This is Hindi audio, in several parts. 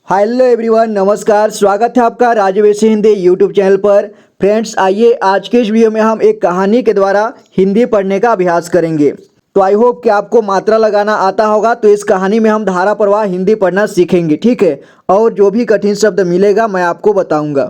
हेलो एवरीवन, नमस्कार। स्वागत है आपका राजवेशी हिंदी यूट्यूब चैनल पर। फ्रेंड्स, आइए आज के इस वीडियो में हम एक कहानी के द्वारा हिंदी पढ़ने का अभ्यास करेंगे। तो आई होप कि आपको मात्रा लगाना आता होगा। तो इस कहानी में हम धारा प्रवाह हिंदी पढ़ना सीखेंगे, ठीक है। और जो भी कठिन शब्द मिलेगा मैं आपको बताऊंगा।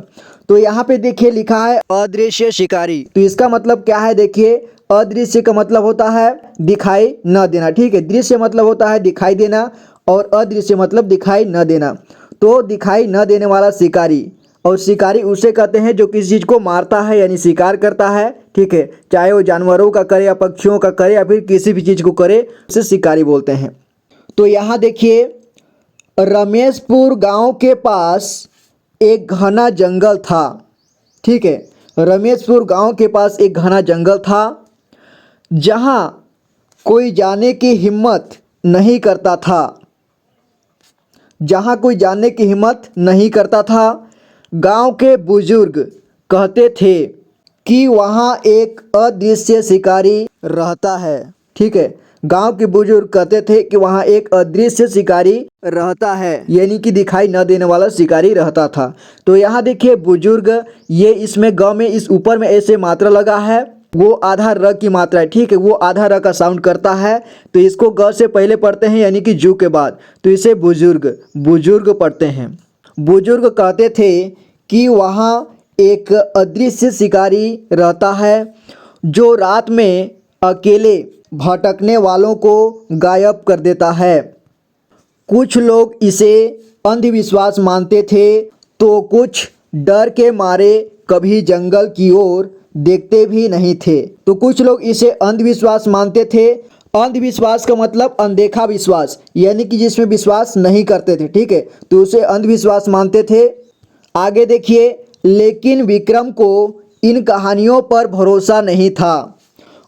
तो यहाँ पे देखिए लिखा है अदृश्य शिकारी। तो इसका मतलब क्या है? देखिए, अदृश्य का मतलब होता है दिखाई न देना, ठीक है। दृश्य मतलब होता है दिखाई देना और अदृश्य मतलब दिखाई न देना। तो दिखाई न देने वाला शिकारी, और शिकारी उसे कहते हैं जो किसी चीज़ को मारता है यानी शिकार करता है, ठीक है। चाहे वो जानवरों का करे या पक्षियों का करे या फिर किसी भी चीज़ को करे, उसे शिकारी बोलते हैं। तो यहाँ देखिए, रमेशपुर गांव के पास एक घना जंगल था, ठीक है। रमेशपुर गांव के पास एक घना जंगल था जहाँ कोई जाने की हिम्मत नहीं करता था। जहाँ कोई जानने की हिम्मत नहीं करता था। गांव के बुजुर्ग कहते थे कि वहाँ एक अदृश्य शिकारी रहता है, ठीक है। गांव के बुजुर्ग कहते थे कि वहाँ एक अदृश्य शिकारी रहता है, यानी कि दिखाई न देने वाला शिकारी रहता था। तो यहाँ देखिए बुजुर्ग, ये इसमें गांव में इस ऊपर में ऐसे मात्रा लगा है, वो आधा र की मात्रा है, ठीक है। वो आधा र का साउंड करता है। तो इसको ग से पहले पढ़ते हैं यानी कि जू के बाद, तो इसे बुजुर्ग बुजुर्ग पढ़ते हैं। बुजुर्ग कहते थे कि वहाँ एक अदृश्य शिकारी रहता है जो रात में अकेले भटकने वालों को गायब कर देता है। कुछ लोग इसे अंधविश्वास मानते थे तो कुछ डर के मारे कभी जंगल की ओर देखते भी नहीं थे। तो कुछ लोग इसे अंधविश्वास मानते थे। अंधविश्वास का मतलब अनदेखा विश्वास, यानी कि जिसमें विश्वास नहीं करते थे, ठीक है। तो उसे अंधविश्वास मानते थे। आगे देखिए, लेकिन विक्रम को इन कहानियों पर भरोसा नहीं था।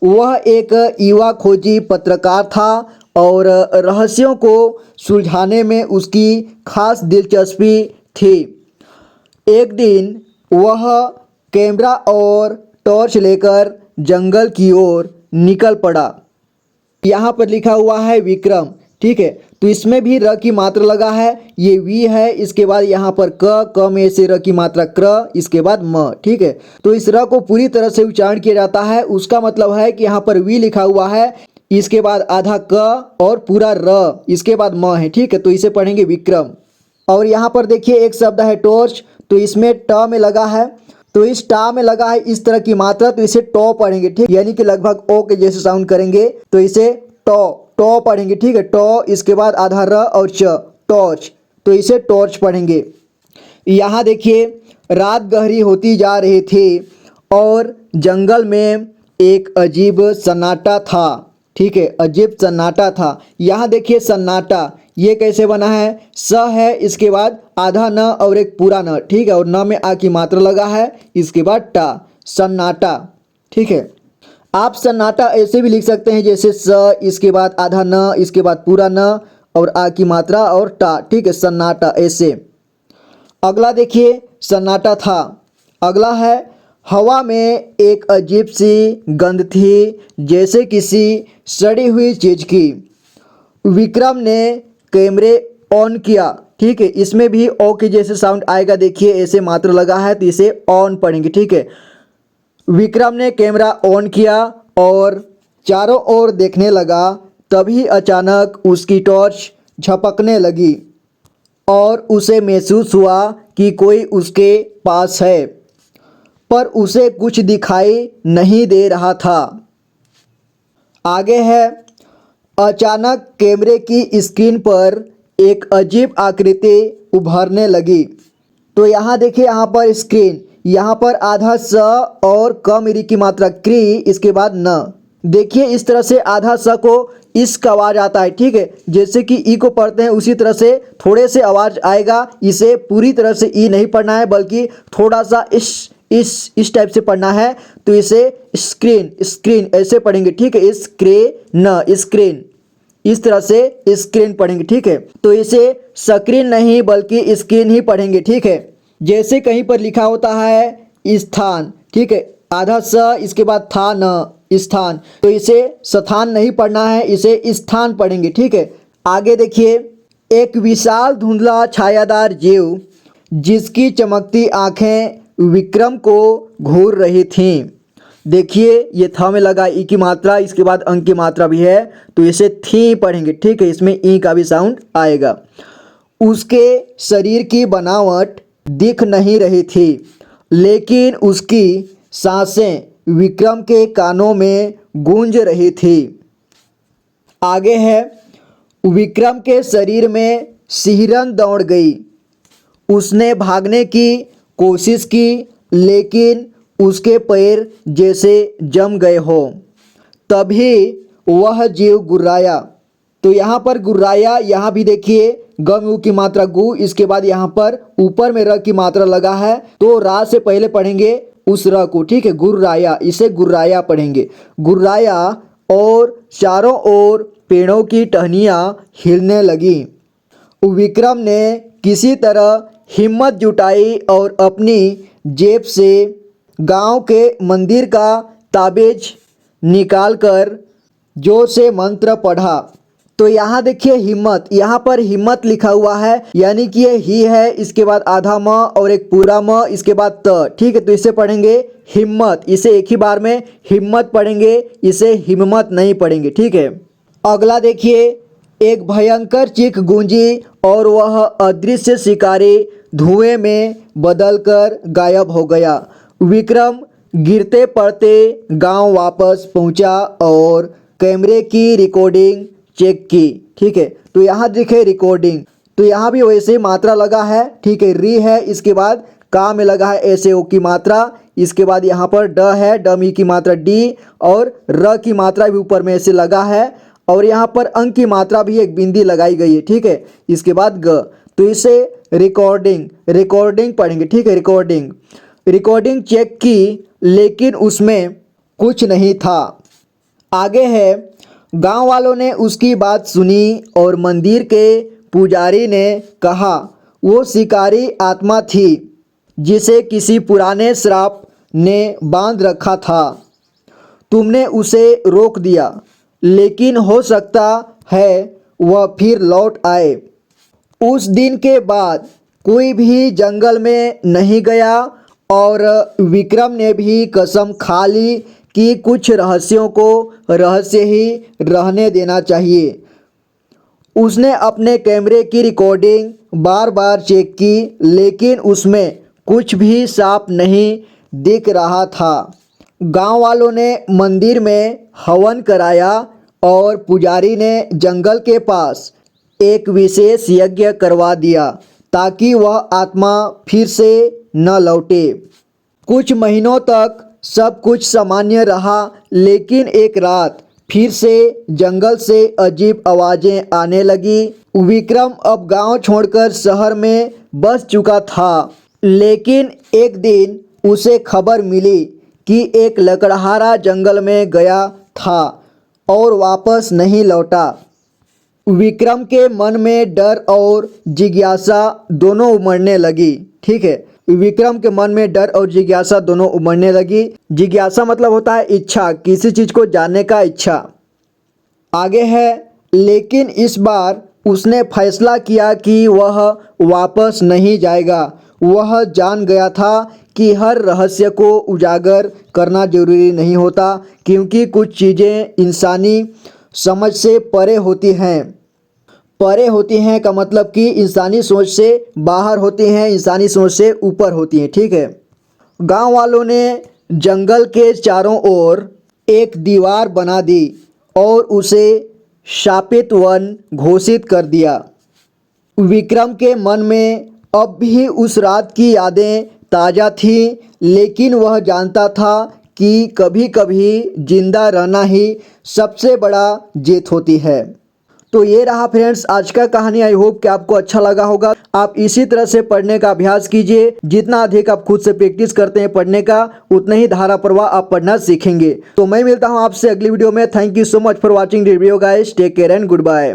वह एक युवा खोजी पत्रकार था और रहस्यों को सुलझाने में उसकी खास दिलचस्पी थी। एक दिन वह कैमरा और टॉर्च लेकर जंगल की ओर निकल पड़ा। यहाँ पर लिखा हुआ है विक्रम, ठीक है। तो इसमें भी र की मात्रा लगा है, ये वी है, इसके बाद यहाँ पर क में से र की मात्रा क्र, इसके बाद म, ठीक है। तो इस र को पूरी तरह से उच्चारण किया जाता है। उसका मतलब है कि यहाँ पर वी लिखा हुआ है, इसके बाद आधा क और पूरा र, इसके बाद म है, ठीक है। तो इसे पढ़ेंगे विक्रम। और यहाँ पर देखिए एक शब्द है टॉर्च, तो इसमें ट में लगा है, तो इस टा में लगा है इस तरह की मात्रा, तो इसे टॉ पढ़ेंगे, ठीक, यानी कि लगभग ओ के जैसे साउंड करेंगे। तो इसे टॉ टॉ पढ़ेंगे, ठीक है। टॉ, इसके बाद आधा र और च, टॉर्च, तो इसे टॉर्च पढ़ेंगे। यहाँ देखिए, रात गहरी होती जा रही थी और जंगल में एक अजीब सन्नाटा था, ठीक है। अजीब सन्नाटा था। यहाँ देखिए सन्नाटा, ये कैसे बना है? स है, इसके बाद आधा न और एक पूरा न, ठीक है। और न में आ की मात्रा लगा है, इसके बाद टा, सन्नाटा, ठीक है। आप सन्नाटा ऐसे भी लिख सकते हैं जैसे स, इसके बाद आधा न, इसके बाद पूरा न और आ की मात्रा और टा, ठीक है। सन्नाटा ऐसे। अगला देखिए, सन्नाटा था। अगला है, हवा में एक अजीब सी गंध थी जैसे किसी सड़ी हुई चीज की। विक्रम ने कैमरे ऑन किया, ठीक है। इसमें भी ओ के जैसे साउंड आएगा, देखिए ऐसे मात्रा लगा है, तो इसे ऑन पढ़ेंगे, ठीक है। विक्रम ने कैमरा ऑन किया और चारों ओर देखने लगा। तभी अचानक उसकी टॉर्च झपकने लगी और उसे महसूस हुआ कि कोई उसके पास है, पर उसे कुछ दिखाई नहीं दे रहा था। आगे है, अचानक कैमरे की स्क्रीन पर एक अजीब आकृति उभरने लगी। तो यहाँ देखिए, यहाँ पर स्क्रीन, यहाँ पर आधा स और क मेरी की मात्रा क्री, इसके बाद न। देखिए इस तरह से आधा स को इस का आवाज आता है, ठीक है। जैसे कि ई को पढ़ते हैं उसी तरह से थोड़े से आवाज आएगा। इसे पूरी तरह से ई नहीं पढ़ना है, बल्कि थोड़ा सा इस टाइप से पढ़ना है। तो इसे स्क्रीन स्क्रीन ऐसे पढ़ेंगे, ठीक है। स्क्रीन स्क्रीन, इस तरह से स्क्रीन पढ़ेंगे, ठीक है। तो इसे स्क्रीन नहीं बल्कि स्क्रीन ही पढ़ेंगे, ठीक है। जैसे कहीं पर लिखा होता है स्थान, ठीक है। आधा स, इसके बाद था न, स्थान, तो इसे स्थान नहीं पढ़ना है, इसे स्थान पढ़ेंगे, ठीक है। आगे देखिए, एक विशाल धुंधला छायादार जीव जिसकी चमकती आंखें विक्रम को घूर रही थीं। देखिए ये थ में लगा ई की मात्रा, इसके बाद अंक की मात्रा भी है, तो इसे थी पढ़ेंगे, ठीक है। इसमें ई का भी साउंड आएगा। उसके शरीर की बनावट दिख नहीं रही थी, लेकिन उसकी सांसें विक्रम के कानों में गूंज रही थी। आगे है, विक्रम के शरीर में सिहरन दौड़ गई। उसने भागने की कोशिश की, लेकिन उसके पैर जैसे जम गए हो। तभी वह जीव गुर्राया। तो यहाँ पर गुर्राया, यहाँ भी देखिए ग में उ की मात्रा गु, इसके बाद यहाँ पर ऊपर में र की मात्रा लगा है, तो रा से पहले पढ़ेंगे उस र को, ठीक है। गुर्राया, इसे गुर्राया पढ़ेंगे। गुर्राया और चारों ओर पेड़ों की टहनियाँ हिलने लगी। विक्रम ने किसी तरह हिम्मत जुटाई और अपनी जेब से गांव के मंदिर का ताबीज निकालकर जोर से मंत्र पढ़ा। तो यहाँ देखिए हिम्मत, यहाँ पर हिम्मत लिखा हुआ है, यानी कि ये ही है, इसके बाद आधा म और एक पूरा म, इसके बाद त, ठीक है। तो इसे पढ़ेंगे हिम्मत, इसे एक ही बार में हिम्मत पढ़ेंगे, इसे हिम्मत नहीं पढ़ेंगे, ठीक है। अगला देखिए, एक भयंकर चीख गूंजी और वह अदृश्य शिकारी धुएं में बदलकर गायब हो गया। विक्रम गिरते पड़ते गांव वापस पहुंचा और कैमरे की रिकॉर्डिंग चेक की, ठीक है। तो यहाँ देखे रिकॉर्डिंग, तो यहाँ भी वैसे ही मात्रा लगा है, ठीक है। री है, इसके बाद का में लगा है ऐसे ओ की मात्रा, इसके बाद यहाँ पर ड है, ड मी की मात्रा डी, और र की मात्रा भी ऊपर में ऐसे लगा है, और यहाँ पर अंक की मात्रा भी एक बिंदी लगाई गई है, ठीक है। इसके बाद ग, तो इसे रिकॉर्डिंग पढ़ेंगे, ठीक है। रिकॉर्डिंग चेक की, लेकिन उसमें कुछ नहीं था। आगे है, गांव वालों ने उसकी बात सुनी और मंदिर के पुजारी ने कहा वो शिकारी आत्मा थी जिसे किसी पुराने श्राप ने बांध रखा था। तुमने उसे रोक दिया, लेकिन हो सकता है वह फिर लौट आए। उस दिन के बाद कोई भी जंगल में नहीं गया और विक्रम ने भी कसम खा ली कि कुछ रहस्यों को रहस्य ही रहने देना चाहिए। उसने अपने कैमरे की रिकॉर्डिंग बार बार चेक की, लेकिन उसमें कुछ भी साफ नहीं दिख रहा था। गांव वालों ने मंदिर में हवन कराया और पुजारी ने जंगल के पास एक विशेष यज्ञ करवा दिया ताकि वह आत्मा फिर से न लौटे। कुछ महीनों तक सब कुछ सामान्य रहा, लेकिन एक रात फिर से जंगल से अजीब आवाज़ें आने लगी। विक्रम अब गांव छोड़कर शहर में बस चुका था, लेकिन एक दिन उसे खबर मिली कि एक लकड़हारा जंगल में गया था और वापस नहीं लौटा। विक्रम के मन में डर और जिज्ञासा दोनों उमड़ने लगी, ठीक है। विक्रम के मन में डर और जिज्ञासा दोनों उमड़ने लगी। जिज्ञासा मतलब होता है इच्छा, किसी चीज़ को जानने का इच्छा। आगे है, लेकिन इस बार उसने फैसला किया कि वह वापस नहीं जाएगा। वह जान गया था कि हर रहस्य को उजागर करना जरूरी नहीं होता, क्योंकि कुछ चीज़ें इंसानी समझ से परे होती हैं। परे होती हैं का मतलब कि इंसानी सोच से बाहर होती हैं, इंसानी सोच से ऊपर होती हैं, ठीक है। गांव वालों ने जंगल के चारों ओर एक दीवार बना दी और उसे शापित वन घोषित कर दिया। विक्रम के मन में अब भी उस रात की यादें ताज़ा थीं, लेकिन वह जानता था कि कभी कभी जिंदा रहना ही सबसे बड़ा जीत होती है। तो ये रहा फ्रेंड्स आज का कहानी। आई होप कि आपको अच्छा लगा होगा। आप इसी तरह से पढ़ने का अभ्यास कीजिए। जितना अधिक आप खुद से प्रैक्टिस करते हैं पढ़ने का, उतना ही धारा प्रवाह आप पढ़ना सीखेंगे। तो मैं मिलता हूँ आपसे अगली वीडियो में। Thank you so much for watching the video guys. Take care and good bye.